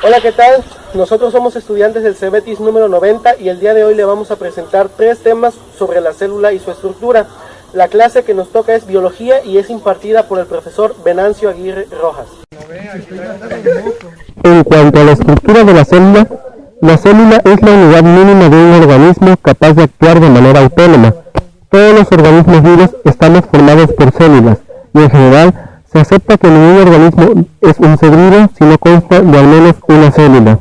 Hola, ¿qué tal? Nosotros somos estudiantes del CEBETIS número 90 y el día de hoy le vamos a presentar 3 temas sobre la célula y su estructura. La clase que nos toca es biología y es impartida por el profesor Venancio Aguirre Rojas. En cuanto a la estructura de la célula es la unidad mínima de un organismo capaz de actuar de manera autónoma. Todos los organismos vivos estamos formados por células y en general se acepta que ningún organismo es un ser vivo si no consta de al menos una célula.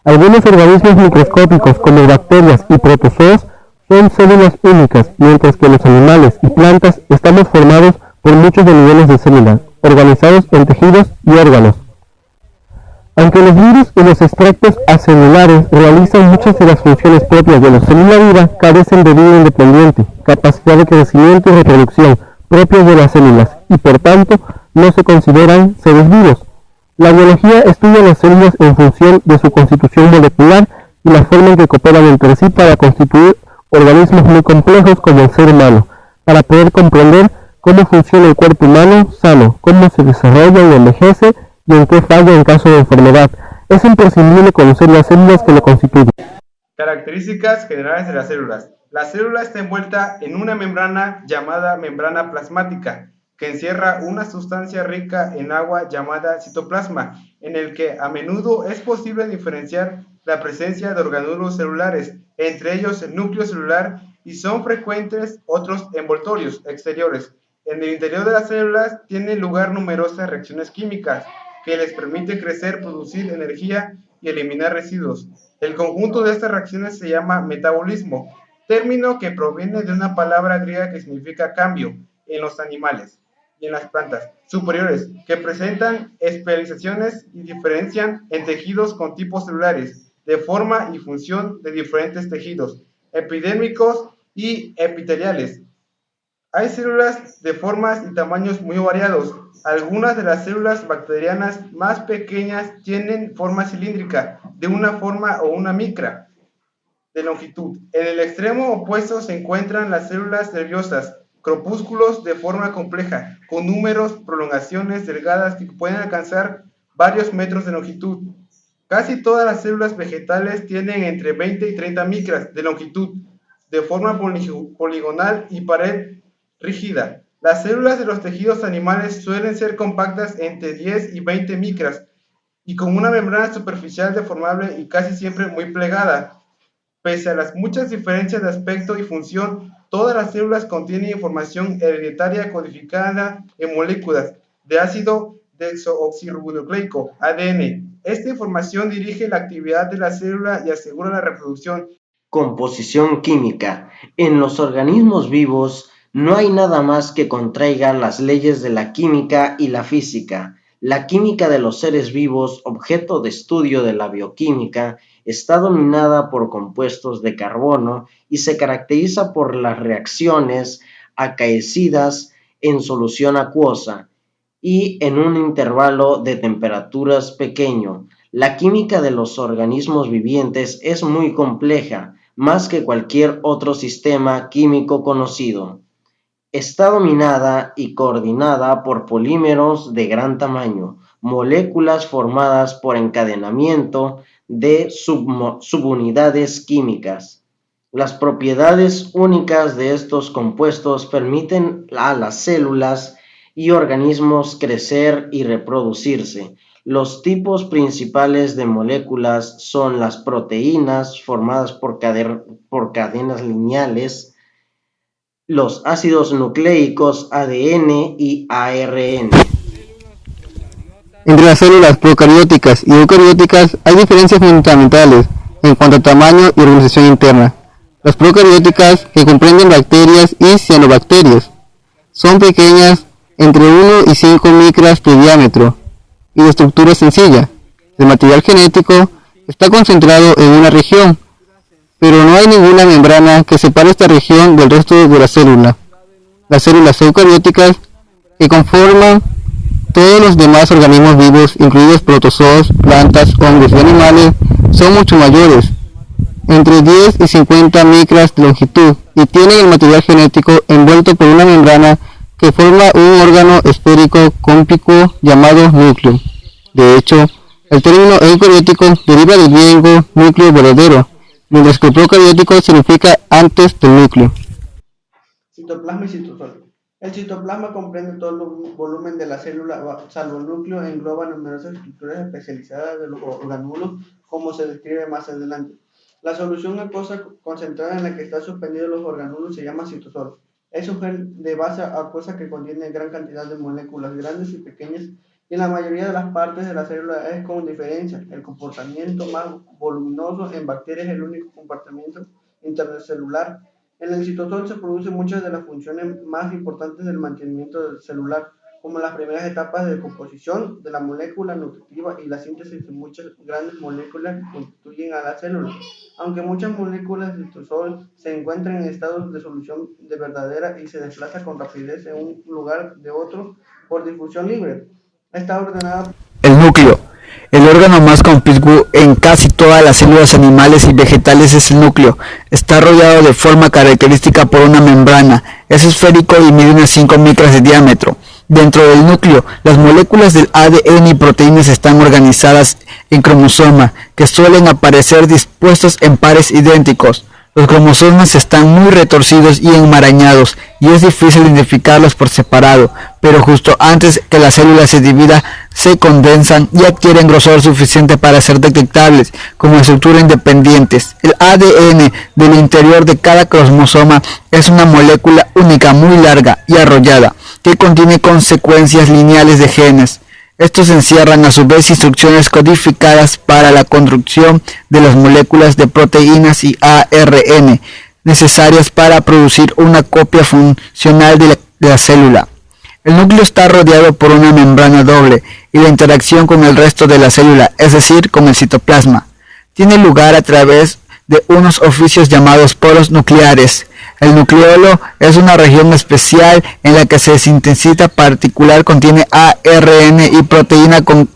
Algunos organismos microscópicos como bacterias y protozoos son células únicas, mientras que los animales y plantas estamos formados por muchos de millones de células, organizados en tejidos y órganos. Aunque los virus y los extractos acelulares realizan muchas de las funciones propias de la célula viva, carecen de vida independiente, capacidad de crecimiento y reproducción propias de las células y por tanto no se consideran seres vivos. La biología estudia las células en función de su constitución molecular y la forma en que cooperan entre sí para constituir organismos muy complejos como el ser humano, para poder comprender cómo funciona el cuerpo humano sano, cómo se desarrolla y envejece y en qué falla en caso de enfermedad. Es imprescindible conocer las células que lo constituyen. Características generales de las células. La célula está envuelta en una membrana llamada membrana plasmática, que encierra una sustancia rica en agua llamada citoplasma, en el que a menudo es posible diferenciar la presencia de orgánulos celulares, entre ellos el núcleo celular, y son frecuentes otros envoltorios exteriores. En el interior de las células tienen lugar numerosas reacciones químicas que les permiten crecer, producir energía y eliminar residuos. El conjunto de estas reacciones se llama metabolismo, término que proviene de una palabra griega que significa cambio en los animales y en las plantas superiores, que presentan especializaciones y diferencian en tejidos con tipos celulares, de forma y función de diferentes tejidos, epidérmicos y epiteliales. Hay células de formas y tamaños muy variados. Algunas de las células bacterianas más pequeñas tienen forma cilíndrica, de una forma o una micra de longitud. En el extremo opuesto se encuentran las células nerviosas, corpúsculos de forma compleja, con números, prolongaciones delgadas que pueden alcanzar varios metros de longitud. Casi todas las células vegetales tienen entre 20 y 30 micras de longitud, de forma poligonal y pared rígida. Las células de los tejidos animales suelen ser compactas entre 10 y 20 micras y con una membrana superficial deformable y casi siempre muy plegada. Pese a las muchas diferencias de aspecto y función, todas las células contienen información hereditaria codificada en moléculas de ácido desoxirribonucleico, ADN. Esta información dirige la actividad de la célula y asegura la reproducción. Composición química. En los organismos vivos no hay nada más que contraiga las leyes de la química y la física. La química de los seres vivos, objeto de estudio de la bioquímica, está dominada por compuestos de carbono y se caracteriza por las reacciones acaecidas en solución acuosa y en un intervalo de temperaturas pequeño. La química de los organismos vivientes es muy compleja, más que cualquier otro sistema químico conocido. Está dominada y coordinada por polímeros de gran tamaño, moléculas formadas por encadenamiento de subunidades químicas. Las propiedades únicas de estos compuestos permiten a las células y organismos crecer y reproducirse. Los tipos principales de moléculas son las proteínas formadas por cadenas lineales, los ácidos nucleicos ADN y ARN. Entre las células procarióticas y eucarióticas hay diferencias fundamentales en cuanto a tamaño y organización interna. Las procarióticas, que comprenden bacterias y cianobacterias, son pequeñas, entre 1 y 5 micras de diámetro, y de estructura sencilla. El material genético está concentrado en una región, pero no hay ninguna membrana que separe esta región del resto de la célula. Las células eucarióticas, que conforman todos los demás organismos vivos, incluidos protozoos, plantas, hongos y animales, son mucho mayores, entre 10 y 50 micras de longitud, y tienen el material genético envuelto por una membrana que forma un órgano esférico cóncavo llamado núcleo. De hecho, El término eucariótico deriva del griego núcleo verdadero, mientras que procariótico significa antes del núcleo. Citoplasma y citosol. El citoplasma comprende todo el volumen de la célula, salvo el núcleo, engloba numerosas estructuras especializadas de los orgánulos, como se describe más adelante. La solución acuosa concentrada en la que están suspendidos los orgánulos se llama citosol. Es un gel de base acuosa que contiene gran cantidad de moléculas grandes y pequeñas, y en la mayoría de las partes de la célula es con diferencia. El comportamiento más voluminoso en bacterias es el único comportamiento intercelular. En el citosol se producen muchas de las funciones más importantes del mantenimiento celular, como las primeras etapas de composición de la molécula nutritiva y la síntesis de muchas grandes moléculas que constituyen a la célula. Aunque muchas moléculas de citosol se encuentran en estados de solución de verdadera y se desplaza con rapidez de un lugar de otro por difusión libre, está ordenada. El núcleo. El órgano más conspicuo en casi todas las células animales y vegetales es el núcleo. Está rodeado de forma característica por una membrana. Es esférico y mide unas 5 micras de diámetro. Dentro del núcleo, las moléculas del ADN y proteínas están organizadas en cromosoma, que suelen aparecer dispuestos en pares idénticos. Los cromosomas están muy retorcidos y enmarañados, y es difícil identificarlos por separado, pero justo antes que la célula se divida, se condensan y adquieren grosor suficiente para ser detectables como estructura independientes. El ADN del interior de cada cromosoma es una molécula única muy larga y arrollada, que contiene consecuencias lineales de genes. Estos encierran a su vez instrucciones codificadas para la construcción de las moléculas de proteínas y ARN necesarias para producir una copia funcional de la célula. El núcleo está rodeado por una membrana doble y la interacción con el resto de la célula, es decir, con el citoplasma, tiene lugar a través de unos orificios llamados poros nucleares. El nucleolo es una región especial en la que se sintetiza particular contiene ARN y proteína con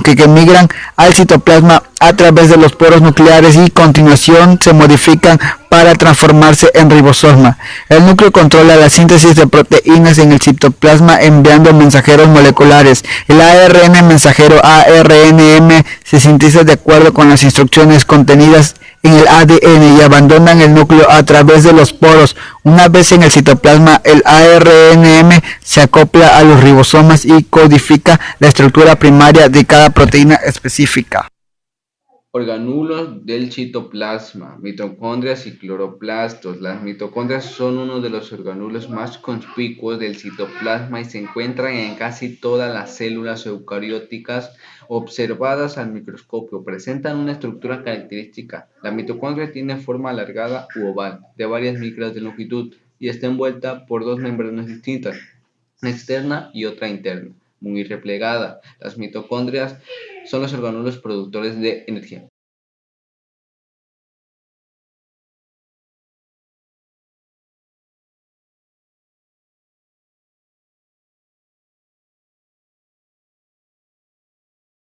que migran al citoplasma a través de los poros nucleares y a continuación se modifican para transformarse en ribosoma. El núcleo controla la síntesis de proteínas en el citoplasma enviando mensajeros moleculares. El ARN mensajero ARNM se sintetiza de acuerdo con las instrucciones contenidas en el ADN y abandonan el núcleo a través de los poros. Una vez en el citoplasma, el ARNM se acopla a los ribosomas y codifica la estructura primaria de cada proteína específica. Organulos del citoplasma, mitocondrias y cloroplastos. Las mitocondrias son uno de los organulos más conspicuos del citoplasma y se encuentran en casi todas las células eucarióticas observadas al microscopio. Presentan una estructura característica. La mitocondria tiene forma alargada u oval, de varias micras de longitud, y está envuelta por dos membranas distintas, una externa y otra interna, muy replegada. Las mitocondrias son los organulos productores de energía.